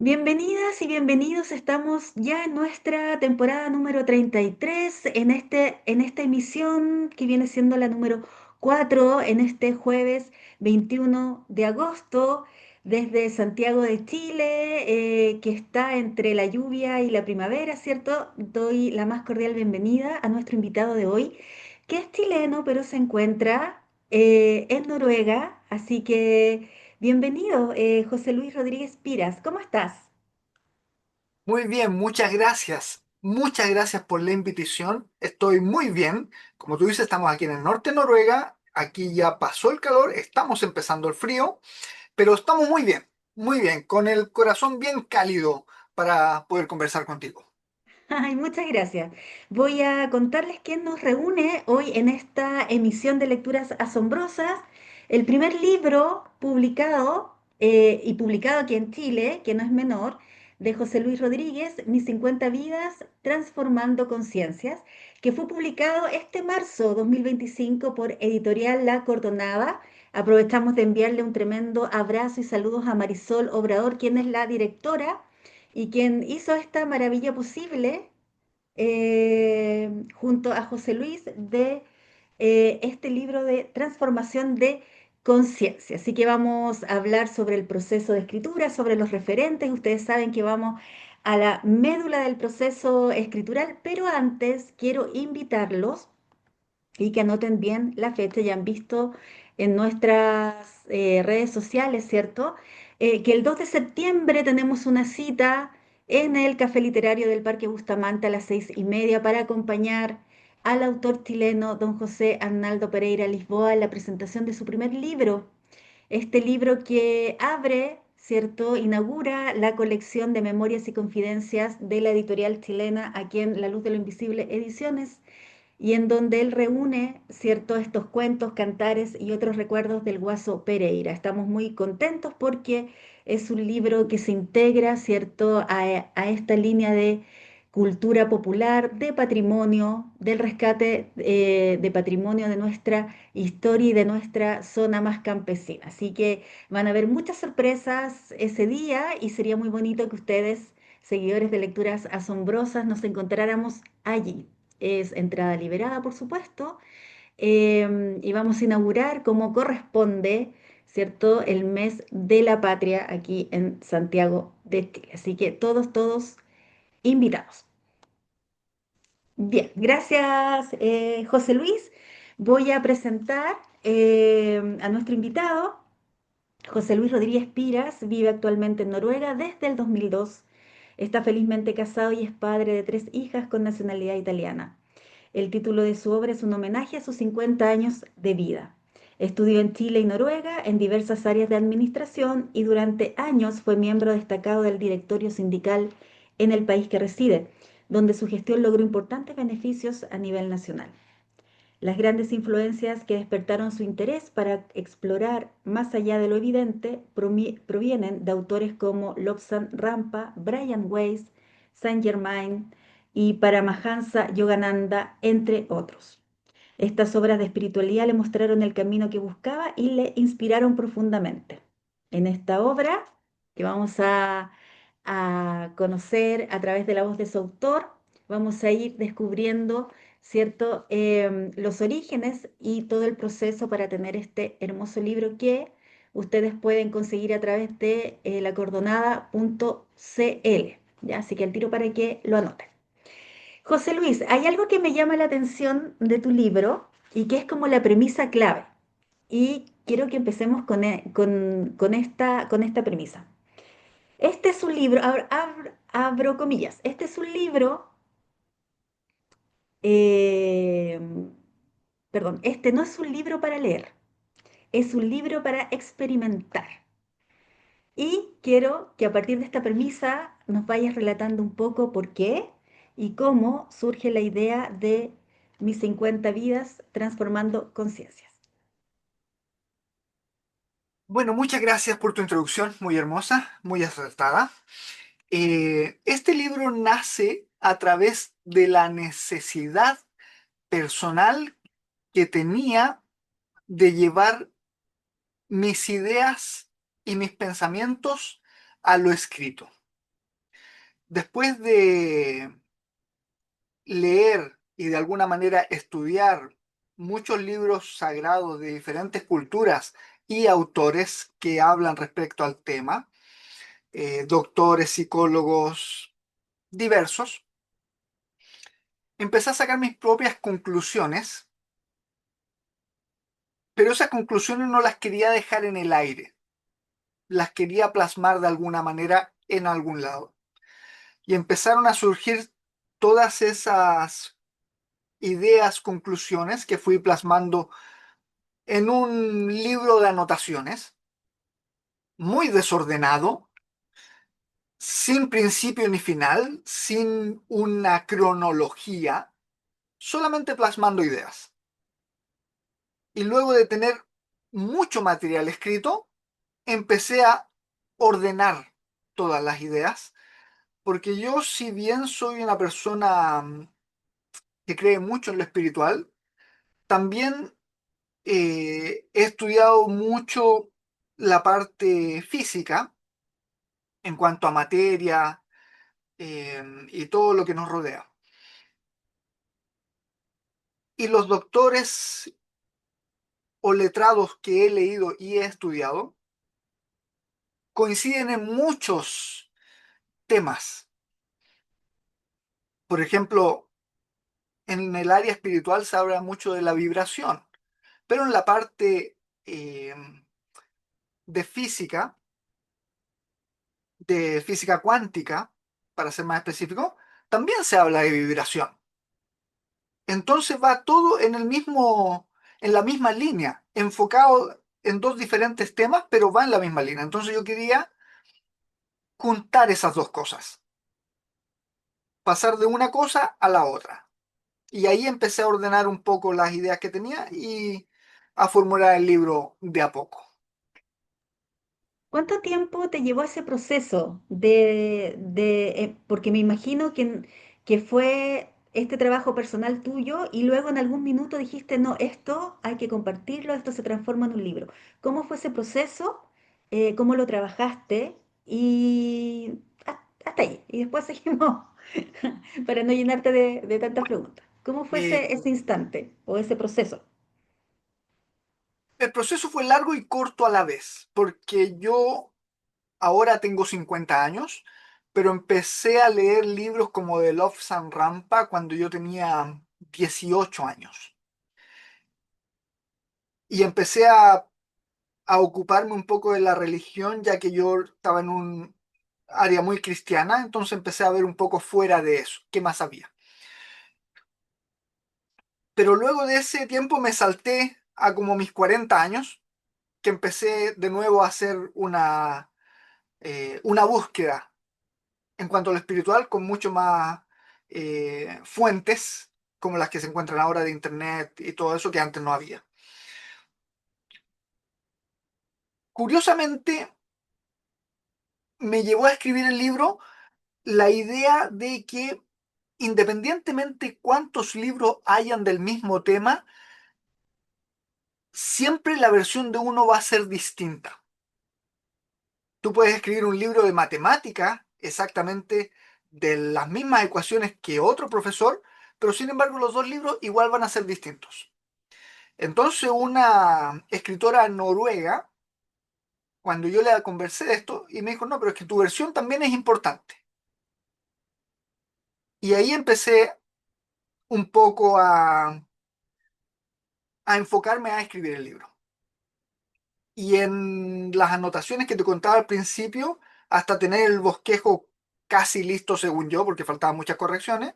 Bienvenidas y bienvenidos. Estamos ya en nuestra temporada número 33 en esta emisión que viene siendo la número 4 en este jueves 21 de agosto desde Santiago de Chile, que está entre la lluvia y la primavera, ¿cierto? Doy la más cordial bienvenida a nuestro invitado de hoy, que es chileno, pero se encuentra en Noruega, así que... Bienvenido, José Luis Rodríguez Piras. ¿Cómo estás? Muy bien, muchas gracias. Muchas gracias por la invitación. Estoy muy bien. Como tú dices, estamos aquí en el norte de Noruega. Aquí ya pasó el calor, estamos empezando el frío, pero estamos muy bien, con el corazón bien cálido para poder conversar contigo. Ay, muchas gracias. Voy a contarles quién nos reúne hoy en esta emisión de Lecturas Asombrosas. El primer libro publicado y publicado aquí en Chile, que no es menor, de José Luis Rodríguez, Mis 50 vidas transformando conciencias, que fue publicado este marzo 2025 por Editorial La Cordonada. Aprovechamos de enviarle un tremendo abrazo y saludos a Marisol Obrador, quien es la directora y quien hizo esta maravilla posible junto a José Luis de este libro de transformación de conciencia. Así que vamos a hablar sobre el proceso de escritura, sobre los referentes. Ustedes saben que vamos a la médula del proceso escritural, pero antes quiero invitarlos y que anoten bien la fecha, ya han visto en nuestras redes sociales, ¿cierto? Que el 2 de septiembre tenemos una cita en el Café Literario del Parque Bustamante a las 6:30 para acompañar al autor chileno don José Arnaldo Pereira Lisboa en la presentación de su primer libro. Este libro que abre, ¿cierto? Inaugura la colección de memorias y confidencias de la editorial chilena, aquí en La Luz de lo Invisible Ediciones, y en donde él reúne, ¿cierto?, estos cuentos, cantares y otros recuerdos del Guaso Pereira. Estamos muy contentos porque es un libro que se integra, ¿cierto?, a esta línea de cultura popular, de patrimonio, del rescate de patrimonio de nuestra historia y de nuestra zona más campesina. Así que van a haber muchas sorpresas ese día y sería muy bonito que ustedes, seguidores de Lecturas Asombrosas, nos encontráramos allí. Es entrada liberada, por supuesto, y vamos a inaugurar como corresponde, ¿cierto?, el mes de la patria aquí en Santiago de Chile. Así que todos invitados. Bien, gracias, José Luis. Voy a presentar a nuestro invitado. José Luis Rodríguez Piras vive actualmente en Noruega desde el 2002. Está felizmente casado y es padre de 3 hijas con nacionalidad italiana. El título de su obra es un homenaje a sus 50 años de vida. Estudió en Chile y Noruega en diversas áreas de administración y durante años fue miembro destacado del directorio sindical en el país que reside, donde su gestión logró importantes beneficios a nivel nacional. Las grandes influencias que despertaron su interés para explorar más allá de lo evidente provienen de autores como Lobsang Rampa, Brian Weiss, Saint Germain y Paramahansa Yogananda, entre otros. Estas obras de espiritualidad le mostraron el camino que buscaba y le inspiraron profundamente. En esta obra, que vamos a conocer a través de la voz de su autor, vamos a ir descubriendo, ¿cierto?, los orígenes y todo el proceso para tener este hermoso libro que ustedes pueden conseguir a través de lacordonada.cl. ¿Ya? Así que al tiro para que lo anoten. José Luis, hay algo que me llama la atención de tu libro y que es como la premisa clave. Y quiero que empecemos con esta premisa. Este es un libro, abro comillas, este es un libro, eh, perdón, este no es un libro para leer, es un libro para experimentar. Y quiero que a partir de esta premisa nos vayas relatando un poco por qué y cómo surge la idea de mis 50 vidas transformando conciencias. Bueno, muchas gracias por tu introducción, muy hermosa, muy acertada. Este libro nace a través de la necesidad personal que tenía de llevar mis ideas y mis pensamientos a lo escrito. después de leer y de alguna manera estudiar muchos libros sagrados de diferentes culturas y autores que hablan respecto al tema, doctores, psicólogos diversos, empecé a sacar mis propias conclusiones, pero esas conclusiones no las quería dejar en el aire, las quería plasmar de alguna manera en algún lado. Y empezaron a surgir todas esas ideas, conclusiones que fui plasmando en un libro de anotaciones, muy desordenado, sin principio ni final, sin una cronología, solamente plasmando ideas. Y luego de tener mucho material escrito, empecé a ordenar todas las ideas, porque yo, si bien soy una persona que cree mucho en lo espiritual, también he estudiado mucho la parte física en cuanto a materia y todo lo que nos rodea. Y los doctores o letrados que he leído y he estudiado coinciden en muchos temas. Por ejemplo, en el área espiritual se habla mucho de la vibración, pero en la parte eh, de física cuántica, para ser más específico, también se habla de vibración. Entonces va todo en en la misma línea, enfocado en dos diferentes temas, pero va en la misma línea. Entonces yo quería juntar esas dos cosas, pasar de una cosa a la otra. Y ahí empecé a ordenar un poco las ideas que tenía y a formular el libro de a poco. ¿Cuánto tiempo te llevó ese proceso porque me imagino que fue este trabajo personal tuyo y luego en algún minuto dijiste, no, esto hay que compartirlo, esto se transforma en un libro. ¿Cómo fue ese proceso? ¿Cómo lo trabajaste? Y hasta ahí. Y después seguimos para no llenarte de tantas preguntas. ¿Cómo fue Eh, ese instante o ese proceso? el proceso fue largo y corto a la vez, porque yo ahora tengo 50 años, pero empecé a leer libros como de Love San Rampa cuando yo tenía 18 años. Y empecé a ocuparme un poco de la religión, ya que yo estaba en un área muy cristiana, entonces empecé a ver un poco fuera de eso, qué más había. Pero luego de ese tiempo me salté a como mis 40 años, que empecé de nuevo a hacer una búsqueda en cuanto a lo espiritual con mucho más fuentes, como las que se encuentran ahora de internet y todo eso que antes no había. Curiosamente, me llevó a escribir el libro la idea de que independientemente cuántos libros hayan del mismo tema, siempre la versión de uno va a ser distinta. Tú puedes escribir un libro de matemática exactamente de las mismas ecuaciones que otro profesor, pero sin embargo los dos libros igual van a ser distintos. Entonces una escritora noruega, cuando yo le conversé de esto, y me dijo, no, pero es que tu versión también es importante. Y ahí empecé un poco a enfocarme a escribir el libro. Y en las anotaciones que te contaba al principio, hasta tener el bosquejo casi listo según yo, porque faltaban muchas correcciones,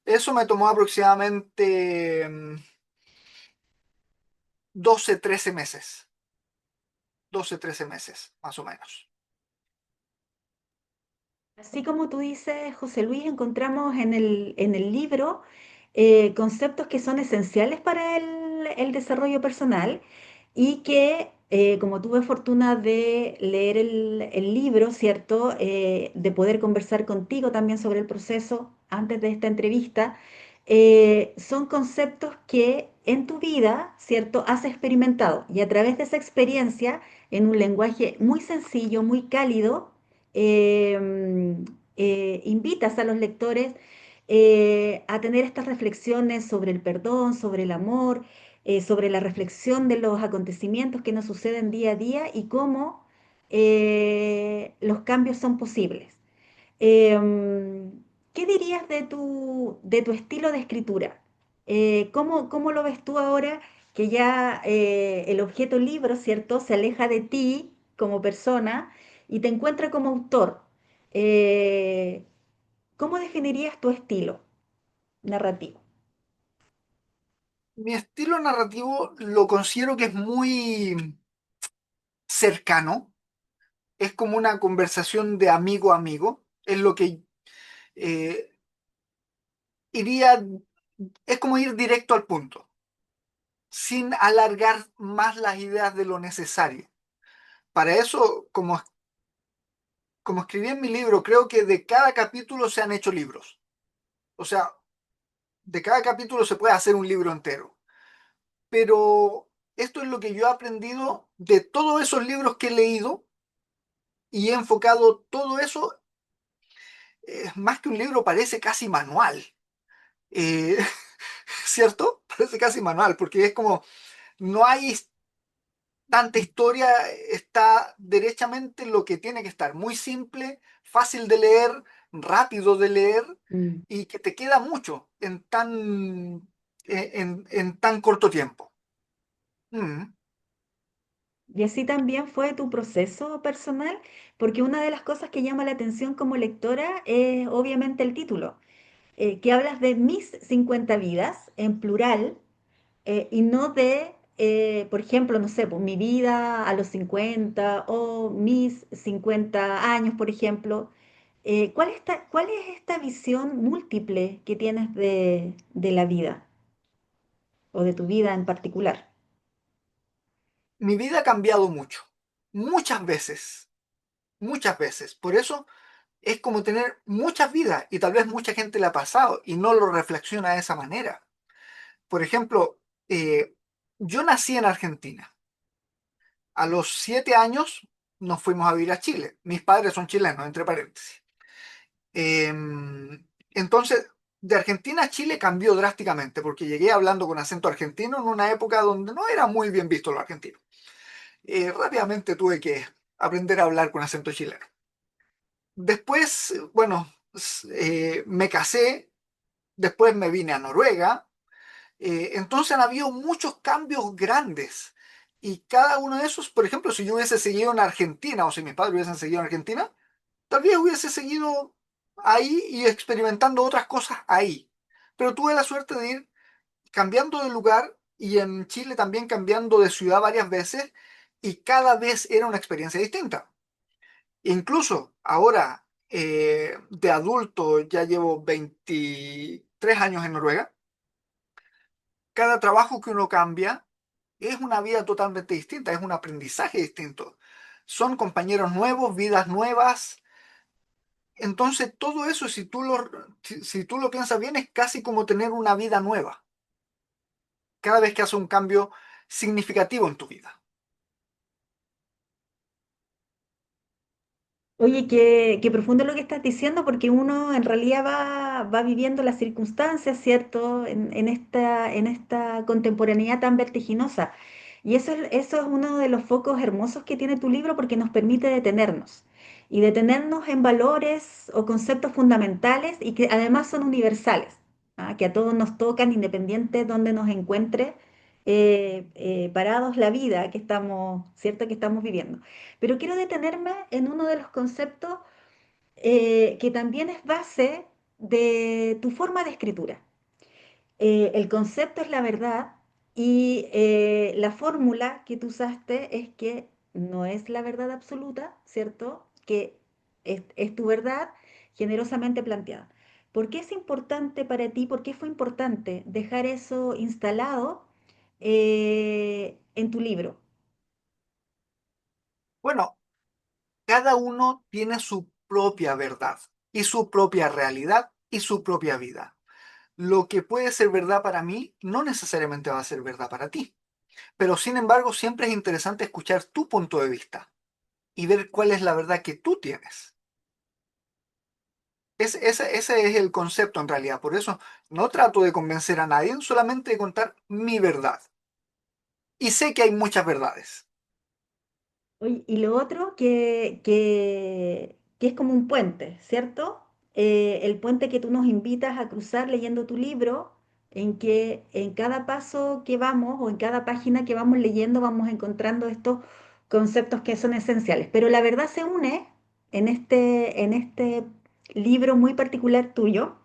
eso me tomó aproximadamente 12, 13 meses. 12, 13 meses, más o menos. Así como tú dices, José Luis, encontramos en el libro conceptos que son esenciales para el desarrollo personal y que, como tuve fortuna de leer el libro, ¿cierto? De poder conversar contigo también sobre el proceso antes de esta entrevista, son conceptos que en tu vida, ¿cierto? Has experimentado y a través de esa experiencia, en un lenguaje muy sencillo, muy cálido, invitas a los lectores a tener estas reflexiones sobre el perdón, sobre el amor, sobre la reflexión de los acontecimientos que nos suceden día a día y cómo los cambios son posibles. ¿Qué dirías de tu estilo de escritura? ¿Cómo lo ves tú ahora que ya el objeto libro, ¿cierto?, se aleja de ti como persona y te encuentra como autor? Eh, ¿Cómo definirías tu estilo narrativo? Mi estilo narrativo lo considero que es muy cercano, es como una conversación de amigo a amigo, es lo que eh, iría, es como ir directo al punto, sin alargar más las ideas de lo necesario. Para eso, como escribí en mi libro, creo que de cada capítulo se han hecho libros. O sea, de cada capítulo se puede hacer un libro entero. Pero esto es lo que yo he aprendido de todos esos libros que he leído y he enfocado todo eso, más que un libro, parece casi manual. Eh, ¿Cierto? Parece casi manual, porque es como, no hay tanta historia, está derechamente lo que tiene que estar, muy simple, fácil de leer, rápido de leer Mm. y que te queda mucho en tan corto tiempo. Mm. Y así también fue tu proceso personal, porque una de las cosas que llama la atención como lectora es obviamente el título, que hablas de mis 50 vidas en plural y no de, por ejemplo, no sé, pues, mi vida a los 50 o mis 50 años, por ejemplo. ¿Cuál es esta visión múltiple que tienes de la vida o de tu vida en particular? Mi vida ha cambiado mucho, muchas veces, muchas veces. Por eso es como tener muchas vidas y tal vez mucha gente le ha pasado y no lo reflexiona de esa manera. Por ejemplo, yo nací en Argentina. A los 7 años nos fuimos a vivir a Chile. Mis padres son chilenos, entre paréntesis. Entonces, de Argentina a Chile cambió drásticamente porque llegué hablando con acento argentino en una época donde no era muy bien visto lo argentino. Rápidamente tuve que aprender a hablar con acento chileno. Después, bueno, me casé, después me vine a Noruega. Entonces han habido muchos cambios grandes. Y cada uno de esos, por ejemplo, si yo hubiese seguido en Argentina o si mis padres hubiesen seguido en Argentina, tal vez hubiese seguido ahí y experimentando otras cosas ahí. Pero tuve la suerte de ir cambiando de lugar y en Chile también cambiando de ciudad varias veces y cada vez era una experiencia distinta. Incluso ahora, de adulto, ya llevo 23 años en Noruega. Cada trabajo que uno cambia es una vida totalmente distinta, es un aprendizaje distinto. Son compañeros nuevos, vidas nuevas. Entonces, todo eso, si tú lo piensas bien, es casi como tener una vida nueva, cada vez que haces un cambio significativo en tu vida. Oye, qué profundo lo que estás diciendo, porque uno en realidad va viviendo las circunstancias, ¿cierto? En esta contemporaneidad tan vertiginosa. Y eso es uno de los focos hermosos que tiene tu libro porque nos permite detenernos. Y detenernos en valores o conceptos fundamentales y que además son universales, ¿ah? Que a todos nos tocan, independiente de donde nos encuentre parados la vida que estamos, ¿cierto? Que estamos viviendo. Pero quiero detenerme en uno de los conceptos que también es base de tu forma de escritura. El concepto es la verdad y la fórmula que tú usaste es que no es la verdad absoluta, ¿cierto? Que es tu verdad generosamente planteada. ¿Por qué es importante para ti? ¿Por qué fue importante dejar eso instalado en tu libro? Bueno, cada uno tiene su propia verdad y su propia realidad y su propia vida. Lo que puede ser verdad para mí no necesariamente va a ser verdad para ti. Pero sin embargo, siempre es interesante escuchar tu punto de vista y ver cuál es la verdad que tú tienes. Ese es el concepto en realidad. Por eso no trato de convencer a nadie, solamente de contar mi verdad. Y sé que hay muchas verdades. Oye, y lo otro que es como un puente, ¿cierto? El puente que tú nos invitas a cruzar leyendo tu libro, en que en cada paso que vamos o en cada página que vamos leyendo vamos encontrando estos conceptos que son esenciales. Pero la verdad se une en este libro muy particular tuyo,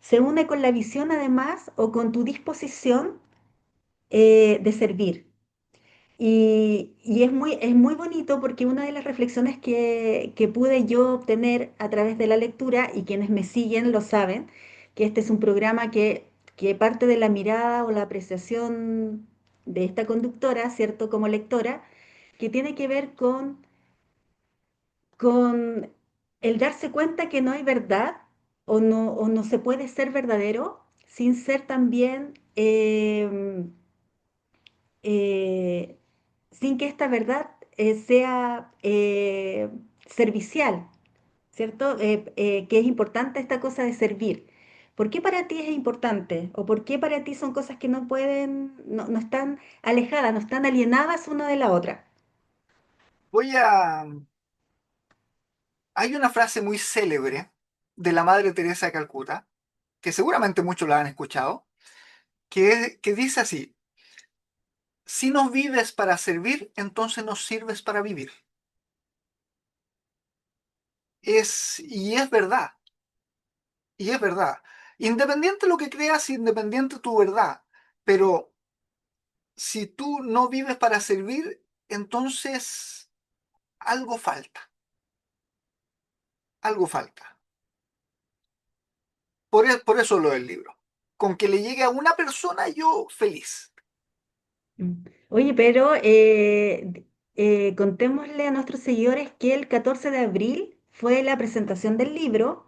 se une con la visión además o con tu disposición de servir. Y es muy bonito porque una de las reflexiones que pude yo obtener a través de la lectura, y quienes me siguen lo saben, que este es un programa que parte de la mirada o la apreciación de esta conductora, ¿cierto? Como lectora, que tiene que ver con el darse cuenta que no hay verdad o no se puede ser verdadero sin ser también eh, sin que esta verdad sea servicial, ¿cierto? Que es importante esta cosa de servir. ¿Por qué para ti es importante? ¿O por qué para ti son cosas que no pueden, no están alejadas, no están alienadas una de la otra? Voy a... Hay una frase muy célebre de la Madre Teresa de Calcuta, que seguramente muchos la han escuchado, que dice así: si no vives para servir, entonces no sirves para vivir. Y es verdad, y es verdad. Independiente de lo que creas, independiente de tu verdad, pero si tú no vives para servir, entonces algo falta, algo falta. Por eso lo del libro. Con que le llegue a una persona, yo feliz. Mm. Oye, pero contémosle a nuestros seguidores que el 14 de abril fue la presentación del libro.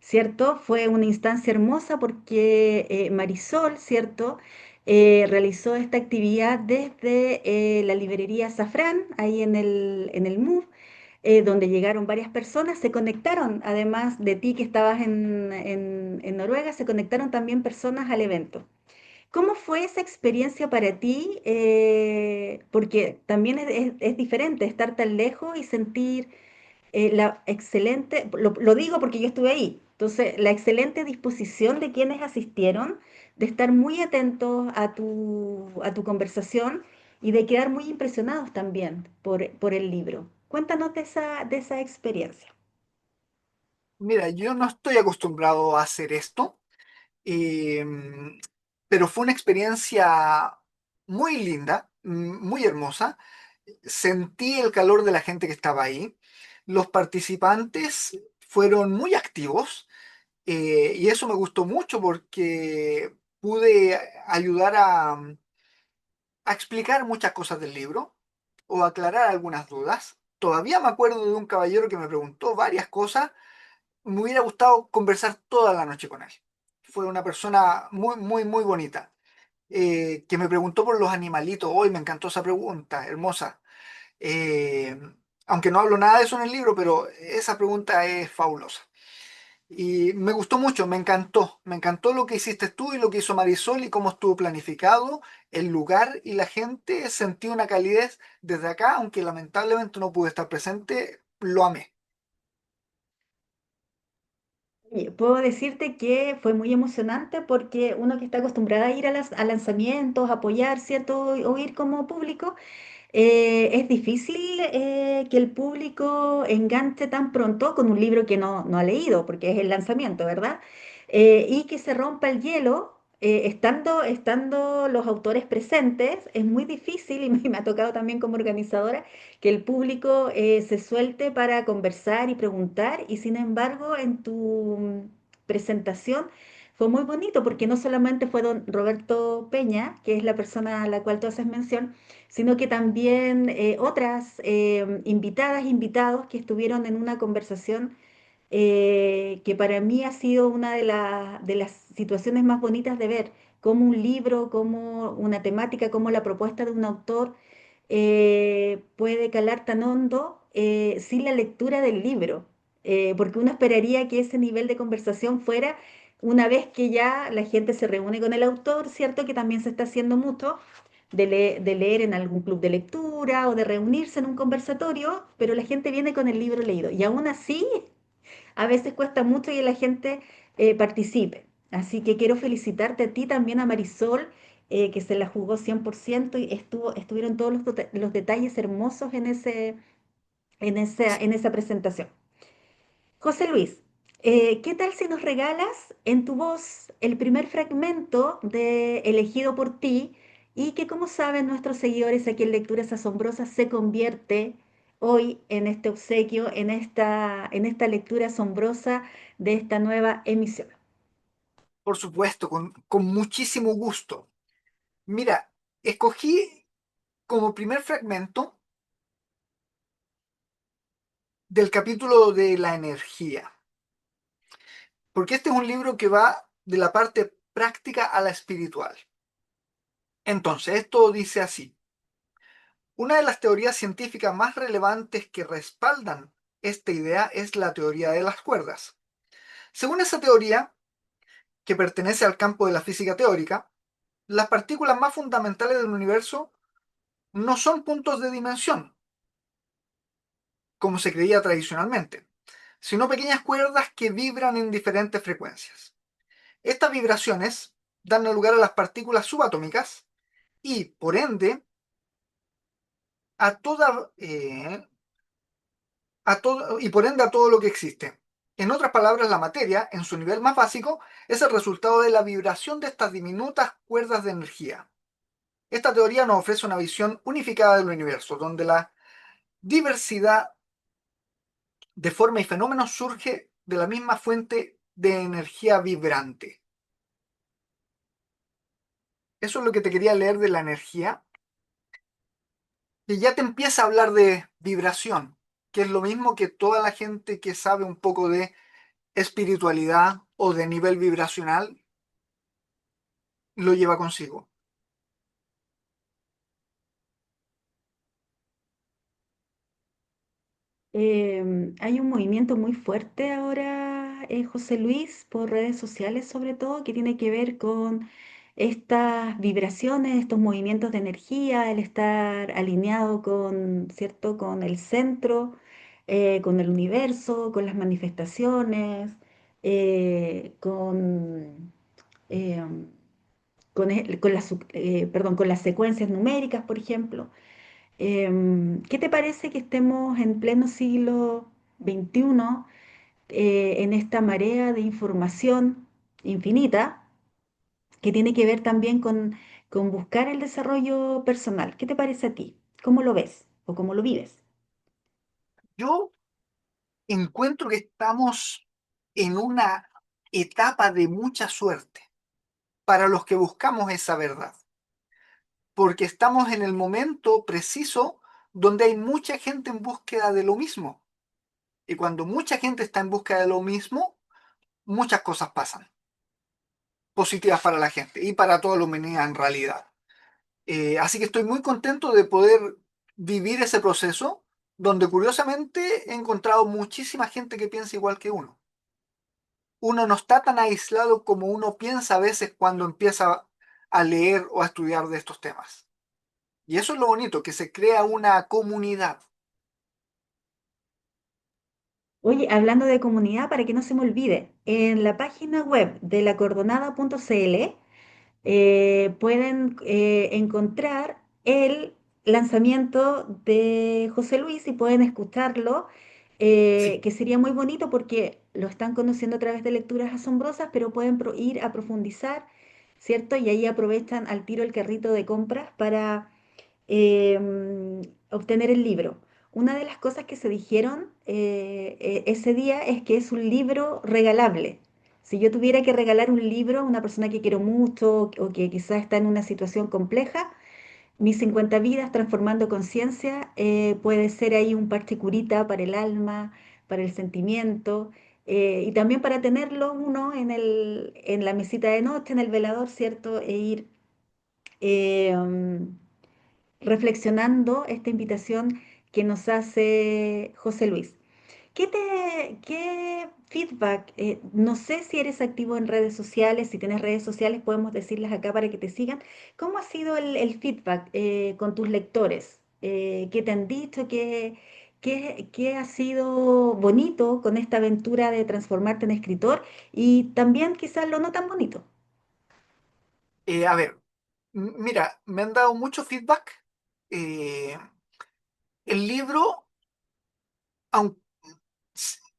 ¿Cierto? Fue una instancia hermosa porque Marisol, ¿cierto? Realizó esta actividad desde la librería Safrán, ahí en el MUV, donde llegaron varias personas, se conectaron, además de ti que estabas en Noruega, se conectaron también personas al evento. ¿Cómo fue esa experiencia para ti? Porque también es diferente estar tan lejos y sentir la excelente, lo digo porque yo estuve ahí, entonces la excelente disposición de quienes asistieron, de estar muy atentos a tu conversación y de quedar muy impresionados también por el libro. Cuéntanos de esa experiencia. Mira, yo no estoy acostumbrado a hacer esto, eh, pero fue una experiencia muy linda, muy hermosa. Sentí el calor de la gente que estaba ahí. Los participantes fueron muy activos, y eso me gustó mucho porque pude ayudar a explicar muchas cosas del libro o aclarar algunas dudas. Todavía me acuerdo de un caballero que me preguntó varias cosas. Me hubiera gustado conversar toda la noche con él. Fue una persona muy, muy, muy bonita, que me preguntó por los animalitos. Hoy me encantó esa pregunta, hermosa. Eh, Aunque no hablo nada de eso en el libro, pero esa pregunta es fabulosa. Y me gustó mucho, me encantó lo que hiciste tú y lo que hizo Marisol y cómo estuvo planificado el lugar y la gente. Sentí una calidez desde acá, aunque lamentablemente no pude estar presente, lo amé. Y puedo decirte que fue muy emocionante porque uno que está acostumbrado a ir a lanzamientos, apoyar, ¿cierto? O ir como público, es difícil que el público enganche tan pronto con un libro que no ha leído, porque es el lanzamiento, ¿verdad? Y que se rompa el hielo, estando los autores presentes, es muy difícil, y me ha tocado también como organizadora, que el público se suelte para conversar y preguntar, y sin embargo, en tu presentación fue muy bonito, porque no solamente fue don Roberto Peña, que es la persona a la cual tú haces mención, sino que también otras invitadas, invitados que estuvieron en una conversación que para mí ha sido una de las situaciones más bonitas de ver, cómo un libro, cómo una temática, cómo la propuesta de un autor puede calar tan hondo sin la lectura del libro. porque uno esperaría que ese nivel de conversación fuera una vez que ya la gente se reúne con el autor, ¿cierto? Que también se está haciendo mucho de leer en algún club de lectura o de reunirse en un conversatorio, pero la gente viene con el libro leído. Y aún así, a veces cuesta mucho que la gente participe. Así que quiero felicitarte a ti, también a Marisol, que se la jugó 100% y estuvieron todos los detalles hermosos en esa presentación. José Luis, ¿qué tal si nos regalas en tu voz el primer fragmento de elegido por ti y que, como saben nuestros seguidores aquí en Lecturas Asombrosas, se convierte hoy en este obsequio, en esta lectura asombrosa de esta nueva emisión? Por supuesto, con muchísimo gusto. Mira, escogí como primer fragmento del capítulo de la energía, porque este es un libro que va de la parte práctica a la espiritual. Entonces, esto dice así: una de las teorías científicas más relevantes que respaldan esta idea es la teoría de las cuerdas. Según esa teoría, que pertenece al campo de la física teórica, las partículas más fundamentales del universo no son puntos de dimensión, como se creía tradicionalmente, sino pequeñas cuerdas que vibran en diferentes frecuencias. Estas vibraciones dan lugar a las partículas subatómicas y, por ende, a toda, y por ende a todo lo que existe. En otras palabras, la materia, en su nivel más básico, es el resultado de la vibración de estas diminutas cuerdas de energía. Esta teoría nos ofrece una visión unificada del universo, donde la diversidad de forma y fenómenos surge de la misma fuente de energía vibrante. Eso es lo que te quería leer de la energía, y ya te empieza a hablar de vibración, que es lo mismo que toda la gente que sabe un poco de espiritualidad o de nivel vibracional lo lleva consigo. Hay un movimiento muy fuerte ahora, José Luis, por redes sociales sobre todo, que tiene que ver con estas vibraciones, estos movimientos de energía, el estar alineado con, ¿cierto?, con el centro, con el universo, con las manifestaciones, eh, con las secuencias numéricas, por ejemplo. ¿Qué te parece que estemos en pleno siglo XXI, en esta marea de información infinita que tiene que ver también con buscar el desarrollo personal? ¿Qué te parece a ti? ¿Cómo lo ves o cómo lo vives? Yo encuentro que estamos en una etapa de mucha suerte para los que buscamos esa verdad, porque estamos en el momento preciso donde hay mucha gente en búsqueda de lo mismo. Y cuando mucha gente está en búsqueda de lo mismo, muchas cosas pasan, positivas para la gente y para toda la humanidad en realidad. Así que estoy muy contento de poder vivir ese proceso, donde curiosamente he encontrado muchísima gente que piensa igual que uno. Uno no está tan aislado como uno piensa a veces cuando empieza a leer o a estudiar de estos temas. Y eso es lo bonito, que se crea una comunidad. Oye, hablando de comunidad, para que no se me olvide, en la página web de lacordonada.cl pueden encontrar el lanzamiento de José Luis y pueden escucharlo, Sí, que sería muy bonito porque lo están conociendo a través de lecturas asombrosas, pero pueden ir a profundizar, ¿cierto? Y ahí aprovechan al tiro el carrito de compras para obtener el libro. Una de las cosas que se dijeron ese día es que es un libro regalable. Si yo tuviera que regalar un libro a una persona que quiero mucho o que quizás está en una situación compleja, Mis 50 vidas transformando conciencia puede ser ahí un parche curita para el alma, para el sentimiento y también para tenerlo uno en la mesita de noche, en el velador, ¿cierto? E ir eh, um, reflexionando esta invitación que nos hace José Luis. ¿Qué feedback? No sé si eres activo en redes sociales, si tienes redes sociales, podemos decirlas acá para que te sigan. ¿Cómo ha sido el feedback con tus lectores? ¿Qué te han dicho? ¿Qué ha sido bonito con esta aventura de transformarte en escritor? Y también quizás lo no tan bonito. A ver, mira, me han dado mucho feedback. Eh, el libro, aunque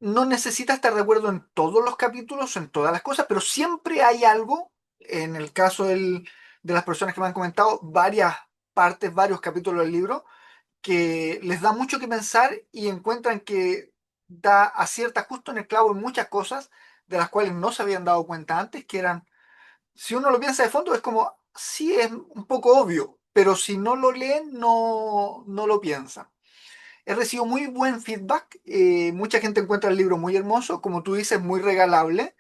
no necesita estar de acuerdo en todos los capítulos, en todas las cosas, pero siempre hay algo, en el caso de las personas que me han comentado, varias partes, varios capítulos del libro, que les da mucho que pensar y encuentran que acierta justo en el clavo en muchas cosas de las cuales no se habían dado cuenta antes, que eran, si uno lo piensa de fondo, es como, sí, es un poco obvio, pero si no lo leen, no lo piensan. He recibido muy buen feedback, mucha gente encuentra el libro muy hermoso, como tú dices, muy regalable.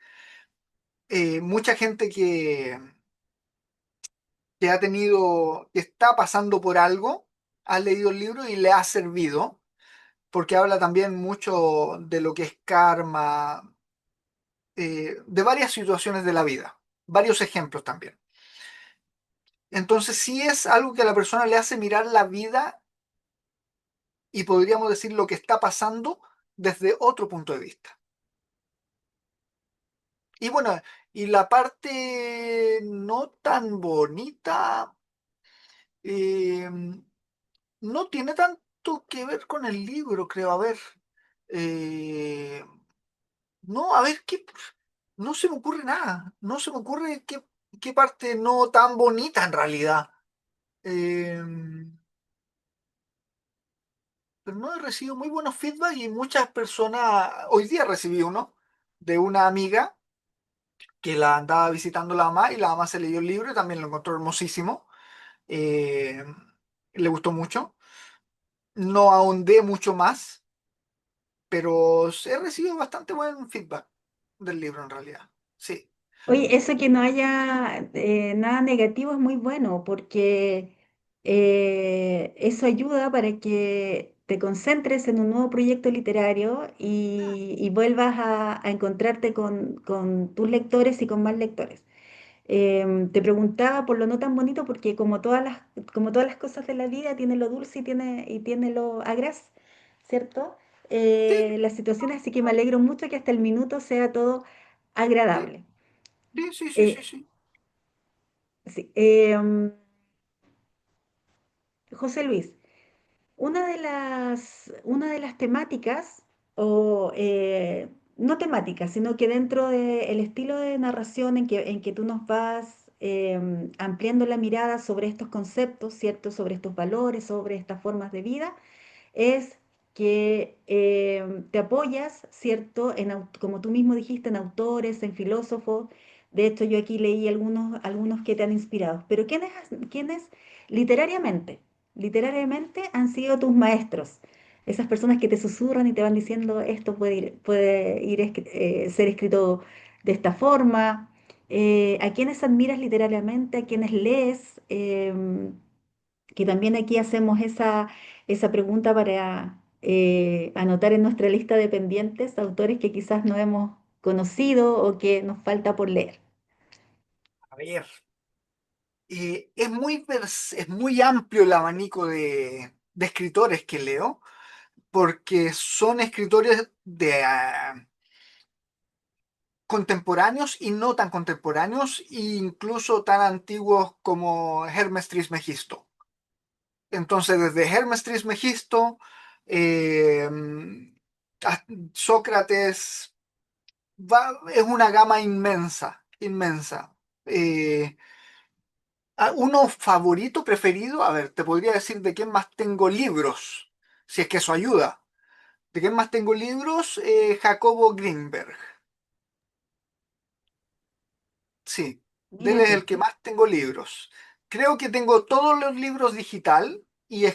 Mucha gente que ha tenido, que está pasando por algo, ha leído el libro y le ha servido, porque habla también mucho de lo que es karma, de varias situaciones de la vida, varios ejemplos también. Entonces sí es algo que a la persona le hace mirar la vida y podríamos decir lo que está pasando desde otro punto de vista. Y bueno, y la parte no tan bonita eh, no tiene tanto que ver con el libro, creo. A ver, eh, no, a ver, no se me ocurre nada. No se me ocurre qué parte no tan bonita en realidad. Eh, pero no he recibido muy buenos feedback y muchas personas, hoy día recibí uno de una amiga que la andaba visitando la mamá y la mamá se leyó el libro y también lo encontró hermosísimo. eh, Le gustó mucho. No ahondé mucho más, pero he recibido bastante buen feedback del libro en realidad. Sí, Oye, eso que no haya nada negativo es muy bueno porque eso ayuda para que te concentres en un nuevo proyecto literario y vuelvas a encontrarte con tus lectores y con más lectores. Te preguntaba por lo no tan bonito porque como todas las cosas de la vida tiene lo dulce y tiene lo agraz, ¿cierto? sí, Las situaciones, así que me alegro mucho que hasta el minuto sea todo sí, agradable. sí, sí, sí, sí, Eh, sí. Sí, José Luis, una de las temáticas, o no temáticas, sino que dentro del estilo de narración en que tú nos vas ampliando la mirada sobre estos conceptos, ¿cierto? Sobre estos valores, sobre estas formas de vida, es que te apoyas, ¿cierto? Como tú mismo dijiste, en autores, en filósofos. De hecho, yo aquí leí algunos que te han inspirado. Pero ¿quiénes literariamente, literariamente han sido tus maestros? Esas personas que te susurran y te van diciendo, esto ser escrito de esta forma. ¿A quiénes admiras literariamente? ¿A quiénes lees? Que también aquí hacemos esa pregunta para anotar en nuestra lista de pendientes autores que quizás no hemos conocido o que nos falta por leer. A ver, es muy amplio el abanico de escritores que leo, porque son escritores contemporáneos y no tan contemporáneos, e incluso tan antiguos como Hermes Trismegisto. Entonces, desde Hermes Trismegisto, eh, a- Sócrates, es una gama inmensa, inmensa. Uno favorito, preferido, a ver, te podría decir de quién más tengo libros, si es que eso ayuda. ¿De quién más tengo libros? Jacobo Greenberg. Sí, de él Mira es tú. el que más tengo libros. Creo que tengo todos los libros digital y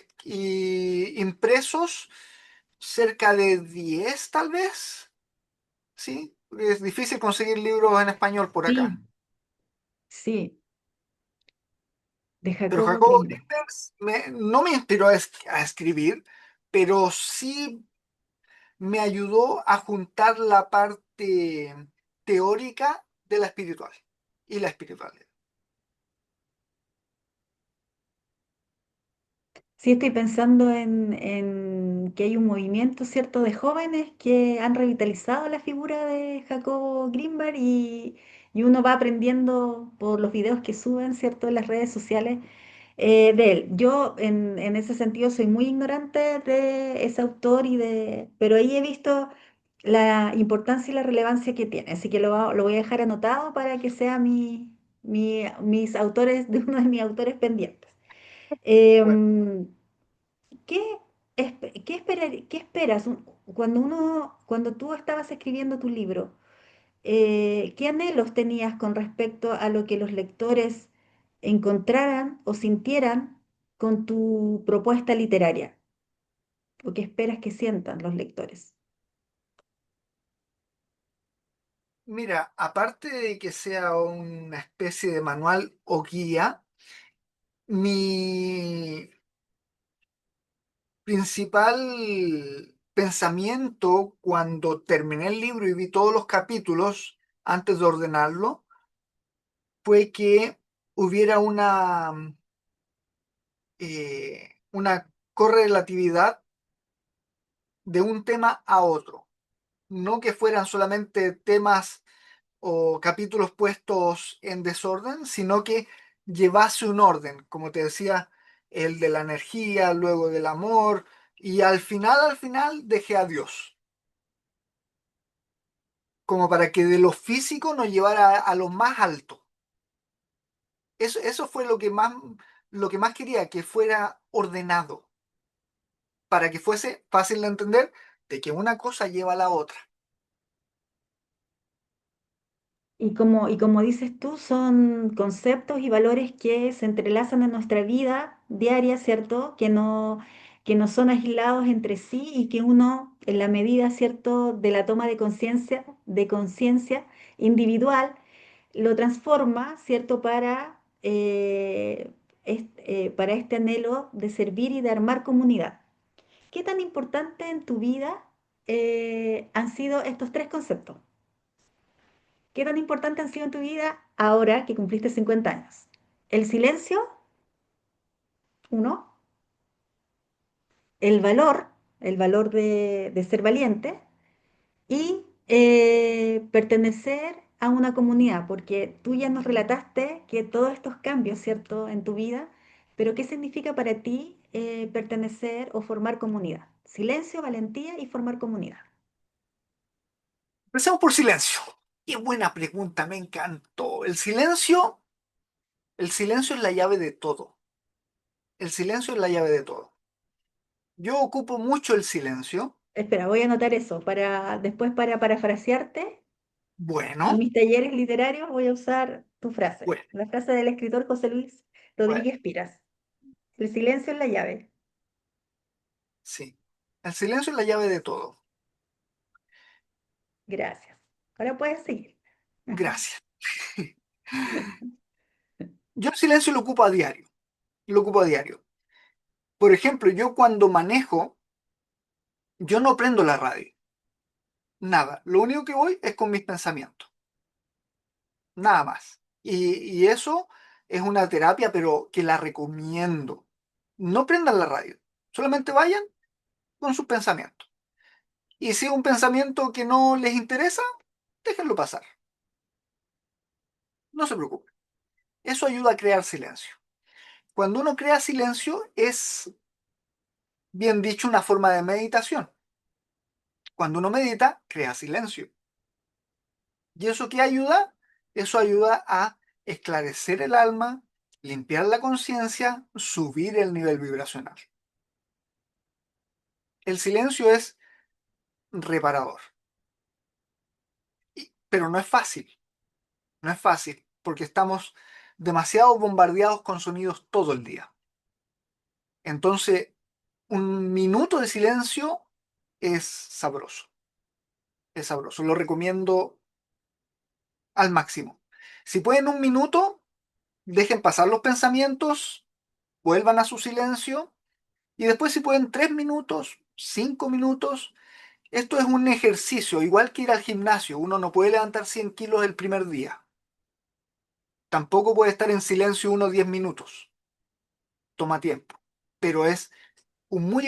impresos, cerca de 10 tal vez. Sí, es difícil conseguir libros en español por acá. Sí, sí, de Pero Jacobo Jacobo Greenberg. Greenberg no me inspiró a escribir, pero sí, me ayudó a juntar la parte teórica de la espiritual y la espiritualidad. Sí, estoy pensando en que hay un movimiento, ¿cierto?, de jóvenes que han revitalizado la figura de Jacobo Grinberg y uno va aprendiendo por los videos que suben, ¿cierto?, en las redes sociales de él. Yo en ese sentido soy muy ignorante de ese autor pero ahí he visto la importancia y la relevancia que tiene, así que lo voy a dejar anotado para que sea mis autores, de uno de mis autores pendientes. Bueno, Em, ¿Qué, qué esperas cuando tú estabas escribiendo tu libro? ¿Qué anhelos tenías con respecto a lo que los lectores encontraran o sintieran con tu propuesta literaria? ¿O qué esperas que sientan los lectores? mira, aparte de que sea una especie de manual o guía, mi principal pensamiento cuando terminé el libro y vi todos los capítulos antes de ordenarlo fue que hubiera una correlatividad de un tema a otro, no que fueran solamente temas o capítulos puestos en desorden, sino que llevase un orden, como te decía, el de la energía, luego del amor, y al final dejé a Dios, como para que de lo físico nos llevara a lo más alto. Eso fue lo que más quería, que fuera ordenado, para que fuese fácil de entender de que una cosa lleva a la otra. Y como dices tú, son conceptos y valores que se entrelazan en nuestra vida diaria, ¿cierto? Que no son aislados entre sí y que uno, en la medida, ¿cierto?, de la toma de conciencia individual, lo transforma, ¿cierto?, para este anhelo de servir y de armar comunidad. ¿Qué tan importante en tu vida han sido estos tres conceptos? ¿Qué tan importante han sido en tu vida ahora que cumpliste 50 años? El silencio, uno, el valor, el valor de ser valiente y pertenecer a una comunidad, porque tú ya nos relataste que todos estos cambios, ¿cierto?, en tu vida, pero ¿qué significa para ti pertenecer o formar comunidad? Silencio, valentía y formar comunidad. Empecemos por silencio. Qué buena pregunta, me encantó. El silencio es la llave de todo. El silencio es la llave de todo. Yo ocupo mucho el silencio. Espera, voy a anotar eso para después para parafrasearte. En Bueno, mis talleres literarios voy a usar tu frase, bueno, la frase del escritor José Luis bueno, Rodríguez Piras. El silencio es la llave. sí. El silencio es la llave de todo. Gracias. Ahora puedes seguir. Gracias. Yo el silencio lo ocupo a diario. Lo ocupo a diario. Por ejemplo, yo cuando manejo, yo no prendo la radio. Nada. Lo único que voy es con mis pensamientos. Nada más. Y eso es una terapia, pero que la recomiendo. No prendan la radio. Solamente vayan con sus pensamientos. Y si es un pensamiento que no les interesa, déjenlo pasar. No se preocupen. Eso ayuda a crear silencio. Cuando uno crea silencio, es bien dicho una forma de meditación. Cuando uno medita, crea silencio. ¿Y eso qué ayuda? Eso ayuda a esclarecer el alma, limpiar la conciencia, subir el nivel vibracional. El silencio es reparador. Pero no es fácil, no es fácil, porque estamos demasiado bombardeados con sonidos todo el día. Entonces, un minuto de silencio es sabroso, es sabroso. Lo recomiendo al máximo. Si pueden un minuto, dejen pasar los pensamientos, vuelvan a su silencio y después si pueden 3 minutos, 5 minutos, Esto es un ejercicio, igual que ir al gimnasio. Uno no puede levantar 100 kilos el primer día. Tampoco puede estar en silencio unos 10 minutos. Toma tiempo. Pero es un muy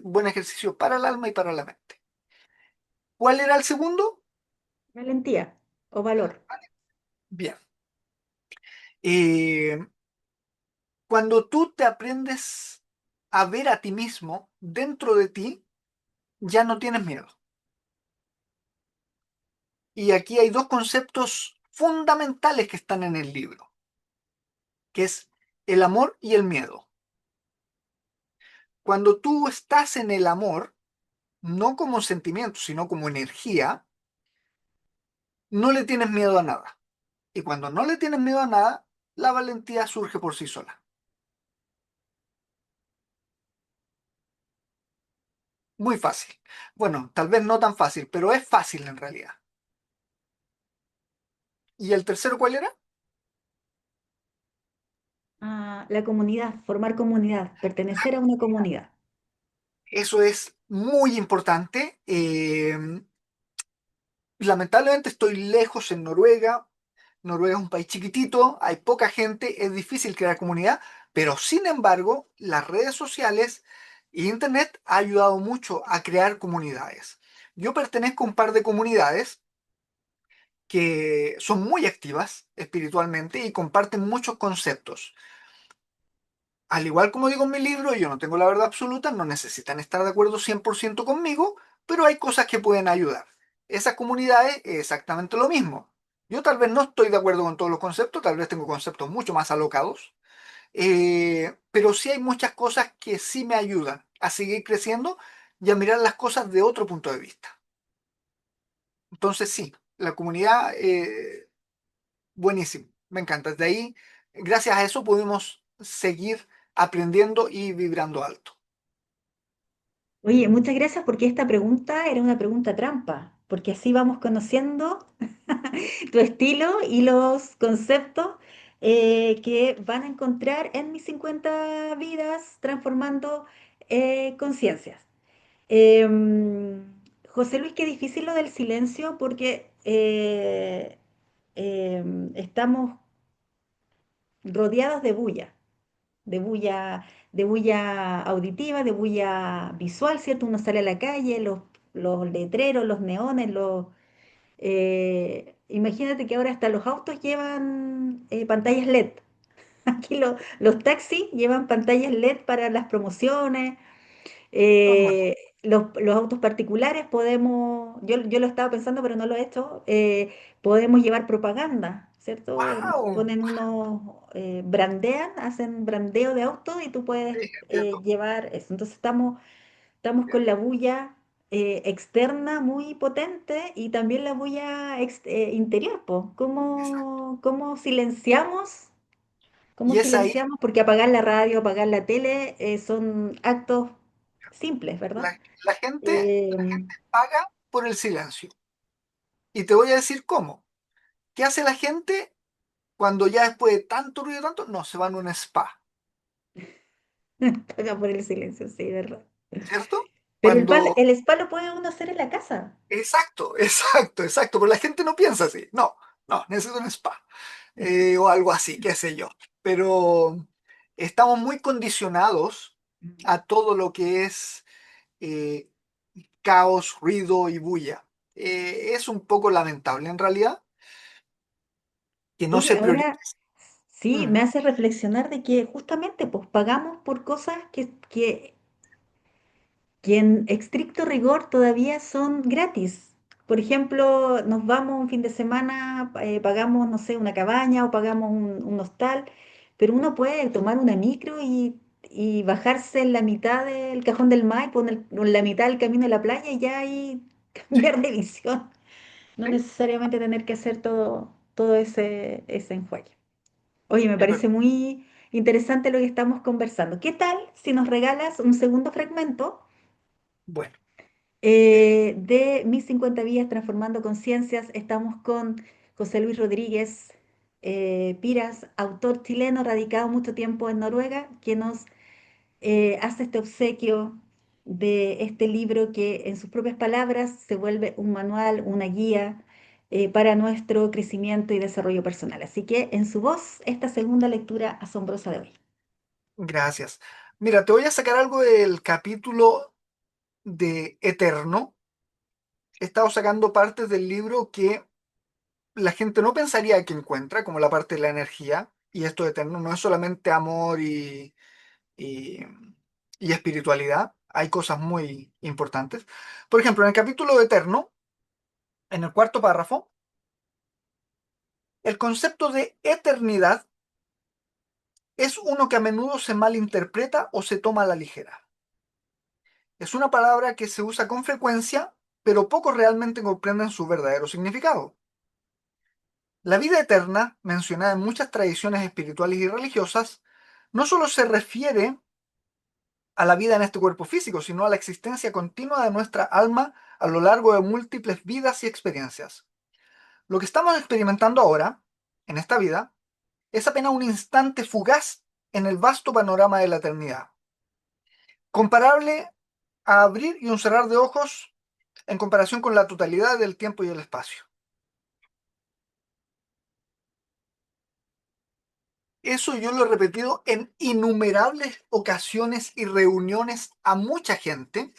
buen ejercicio para el alma y para la mente. ¿Cuál era el segundo? Valentía o valor. Bien. Eh, Cuando tú te aprendes a ver a ti mismo dentro de ti, ya no tienes miedo. Y aquí hay dos conceptos fundamentales que están en el libro, que es el amor y el miedo. Cuando tú estás en el amor, no como sentimiento, sino como energía, no le tienes miedo a nada. Y cuando no le tienes miedo a nada, la valentía surge por sí sola. Muy fácil. Bueno, tal vez no tan fácil, pero es fácil en realidad. ¿Y el tercero cuál era? Ah, la comunidad, formar comunidad, pertenecer a una comunidad. Eso es muy importante. Lamentablemente estoy lejos en Noruega. Noruega es un país chiquitito, hay poca gente, es difícil crear comunidad, pero sin embargo, las redes sociales e Internet ha ayudado mucho a crear comunidades. Yo pertenezco a un par de comunidades que son muy activas espiritualmente y comparten muchos conceptos. Al igual como digo en mi libro, yo no tengo la verdad absoluta, no necesitan estar de acuerdo 100% conmigo, pero hay cosas que pueden ayudar. Esas comunidades es exactamente lo mismo. Yo tal vez no estoy de acuerdo con todos los conceptos, tal vez tengo conceptos mucho más alocados, pero sí hay muchas cosas que sí me ayudan a seguir creciendo y a mirar las cosas de otro punto de vista. Entonces sí, la comunidad, buenísimo, me encanta. De ahí, gracias a eso pudimos seguir aprendiendo y vibrando alto. Oye, muchas gracias porque esta pregunta era una pregunta trampa, porque así vamos conociendo tu estilo y los conceptos que van a encontrar en mis 50 vidas transformando conciencias. José Luis, qué difícil lo del silencio porque estamos rodeados de bulla, de bulla auditiva, de bulla visual, ¿cierto? Uno sale a la calle, los letreros, los neones, imagínate que ahora hasta los autos llevan pantallas LED. Aquí los taxis llevan pantallas LED para las promociones. Los autos particulares podemos, yo lo estaba pensando, pero no lo he hecho, podemos llevar propaganda, ¿cierto? ¡Wow! Ponen unos, brandean, hacen brandeo de autos y tú puedes Sí, entiendo. llevar eso. Entonces estamos con la bulla externa muy potente y también la bulla interior, po. Exacto. ¿Cómo silenciamos? ¿Cómo Y es ahí, silenciamos? Porque apagar la radio, apagar la tele son actos simples, ¿verdad? la gente Em, paga por el silencio. Y te voy a decir cómo. ¿Qué hace la gente cuando ya después de tanto ruido, tanto? No, se van a un spa, paga por el silencio, sí, ¿verdad? ¿cierto? Pero Cuando el spa lo puede uno hacer en la casa. exacto, exacto, exacto, pero la gente no piensa así. No, no, necesito un spa. O algo así, qué sé yo. Pero estamos muy condicionados Mm. a todo lo que es eh, caos, ruido y bulla. Es un poco lamentable en realidad que no Oye, se ahora priorice. sí, Mm, me hace reflexionar de que justamente pues pagamos por cosas que en estricto rigor todavía son gratis. Por ejemplo, nos vamos un fin de semana, pagamos, no sé, una cabaña o pagamos un hostal, pero uno puede tomar una micro y bajarse en la mitad del Cajón del Maipo, en la mitad del camino de la playa y ya ahí sí, cambiar de visión. No sí, necesariamente tener que hacer todo ese enjuague. Oye, me es parece verdad. muy interesante lo que estamos conversando. ¿Qué tal si nos regalas un segundo fragmento? Bueno, eh, De Mis 50 Vías Transformando Conciencias, estamos con José Luis Rodríguez Piras, autor chileno radicado mucho tiempo en Noruega, que nos hace este obsequio de este libro que en sus propias palabras se vuelve un manual, una guía para nuestro crecimiento y desarrollo personal. Así que en su voz, esta segunda lectura asombrosa de hoy. Gracias. Mira, te voy a sacar algo del capítulo de Eterno. He estado sacando partes del libro que la gente no pensaría que encuentra, como la parte de la energía. Y esto de Eterno no es solamente amor y, y espiritualidad. Hay cosas muy importantes. Por ejemplo, en el capítulo de Eterno, en el cuarto párrafo, el concepto de eternidad es uno que a menudo se malinterpreta o se toma a la ligera. Es una palabra que se usa con frecuencia, pero pocos realmente comprenden su verdadero significado. La vida eterna, mencionada en muchas tradiciones espirituales y religiosas, no solo se refiere a la vida en este cuerpo físico, sino a la existencia continua de nuestra alma a lo largo de múltiples vidas y experiencias. Lo que estamos experimentando ahora, en esta vida, es apenas un instante fugaz en el vasto panorama de la eternidad, comparable a abrir y un cerrar de ojos en comparación con la totalidad del tiempo y el espacio. Eso yo lo he repetido en innumerables ocasiones y reuniones a mucha gente,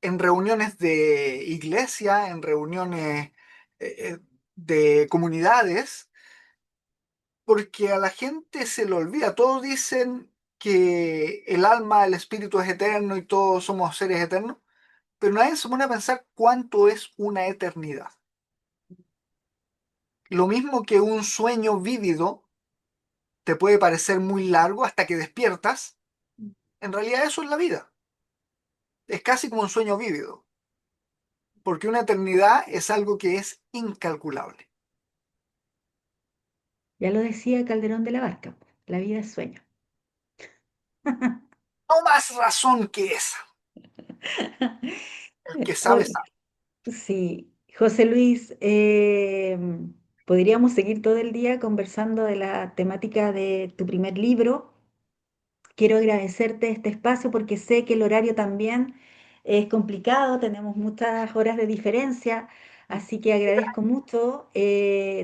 en reuniones de iglesia, en reuniones de comunidades, porque a la gente se le olvida. Todos dicen que el alma, el espíritu es eterno y todos somos seres eternos, pero nadie se pone a pensar cuánto es una eternidad. Lo mismo que un sueño vívido te puede parecer muy largo hasta que despiertas, en realidad eso es la vida. Es casi como un sueño vívido, porque una eternidad es algo que es incalculable. Ya lo decía Calderón de la Barca, la vida es sueño. No más razón que esa. El que sabe, Oye, sabe. sí, José Luis, podríamos seguir todo el día conversando de la temática de tu primer libro. Quiero agradecerte este espacio porque sé que el horario también es complicado, tenemos muchas horas de diferencia, así que agradezco mucho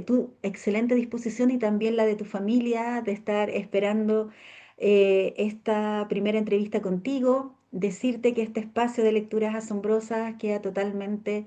tu excelente disposición y también la de tu familia de estar esperando esta primera entrevista contigo. Decirte que este espacio de lecturas asombrosas queda totalmente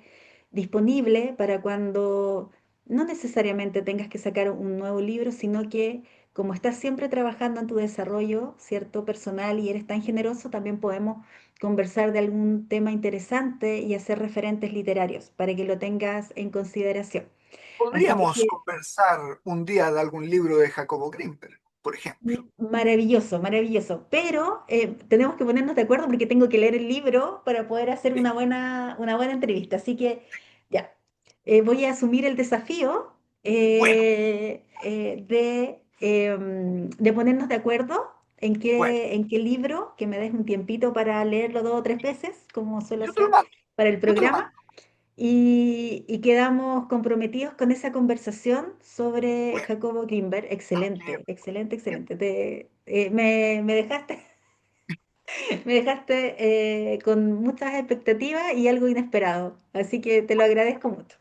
disponible para cuando no necesariamente tengas que sacar un nuevo libro, sino que como estás siempre trabajando en tu desarrollo, ¿cierto? Personal y eres tan generoso, también podemos conversar de algún tema interesante y hacer referentes literarios para que lo tengas en consideración. Así Podríamos conversar un día de algún libro de Jacobo Grinberg, por ejemplo. maravilloso, maravilloso. Pero tenemos que ponernos de acuerdo porque tengo que leer el libro para poder hacer Sí. una buena entrevista. Así que ya, voy a asumir el desafío Bueno, de ponernos de acuerdo bueno, en qué libro, que me des un tiempito para leerlo 2 o 3 veces, como suelo yo te lo hacer mando, para el yo te lo mando. programa. Y quedamos comprometidos con esa conversación sobre Bueno, Jacobo Grinberg. Excelente, hablemos, excelente, hablemos. excelente. Me dejaste, me dejaste con muchas expectativas y algo inesperado, así que te lo agradezco mucho.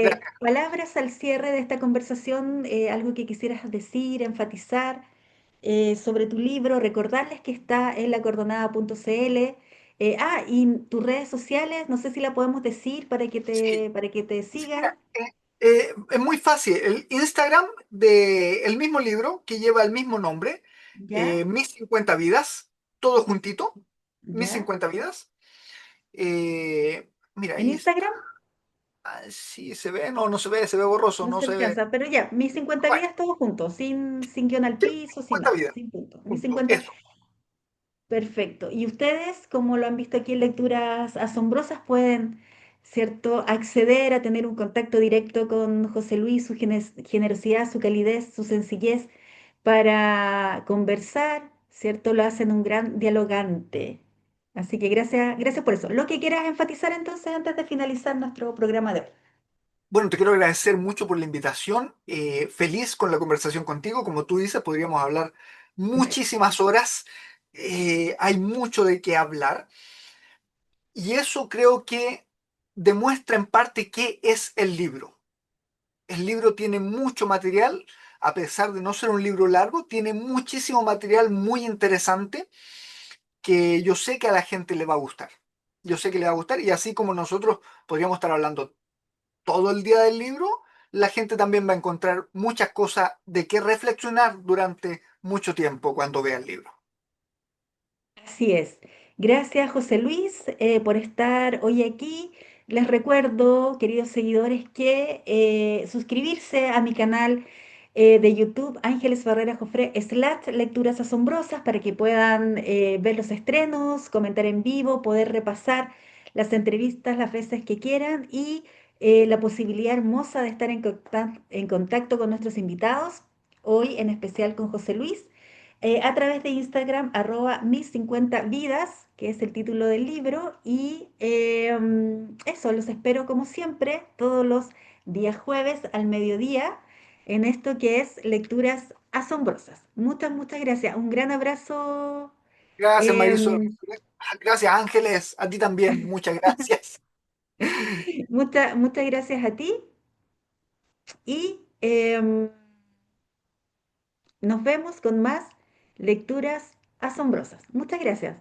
Gracias. Palabras al cierre de esta conversación, algo que quisieras decir, enfatizar sobre tu libro, recordarles que está en lacordonada.cl. Y tus redes sociales, no sé si la podemos decir Sí, para que te sí, sigan, mira, es muy fácil. El Instagram del mismo libro, que lleva el mismo nombre, ¿ya? Mis 50 vidas, todo juntito, Mis ¿Ya? 50 vidas. Mira, En ahí está. Instagram Ah, sí, se ve, no, no se ve borroso, no no se se ve. alcanza, pero ya, mis 50 Bueno, vidas todos juntos, sin guión al sí, piso, sin 50 nada, vidas, sin punto. Mis punto, 50. eso. Perfecto. Y ustedes, como lo han visto aquí en Lecturas Asombrosas, pueden, ¿cierto?, acceder a tener un contacto directo con José Luis, su generosidad, su calidez, su sencillez para conversar, ¿cierto? Lo hacen un gran dialogante. Así que gracias, gracias por eso. Lo que quieras enfatizar entonces antes de finalizar nuestro programa de hoy. Bueno, te quiero agradecer mucho por la invitación. Feliz con la conversación contigo. Como tú dices, podríamos hablar Maravilloso. muchísimas horas. hay mucho de qué hablar y eso creo que demuestra en parte qué es el libro. El libro tiene mucho material, a pesar de no ser un libro largo, tiene muchísimo material muy interesante que yo sé que a la gente le va a gustar. Yo sé que le va a gustar y así como nosotros podríamos estar hablando todo el día del libro, la gente también va a encontrar muchas cosas de qué reflexionar durante mucho tiempo cuando vea el libro. Así es. Gracias, José Luis, por estar hoy aquí. Les recuerdo, queridos seguidores, que suscribirse a mi canal de YouTube, Ángeles Barrera Jofré, / Lecturas Asombrosas, para que puedan ver los estrenos, comentar en vivo, poder repasar las entrevistas las veces que quieran y la posibilidad hermosa de estar en contacto con nuestros invitados, hoy en especial con José Luis a través de Instagram, mis 50 vidas, que es el título del libro. Y eso, los espero como siempre, todos los días jueves al mediodía, en esto que es Lecturas Asombrosas. Muchas, muchas gracias. Un gran abrazo. Gracias, Marisol. em, Gracias, Ángeles. A ti también. Muchas gracias. muchas, muchas gracias a ti y nos vemos con más Lecturas Asombrosas. Muchas gracias.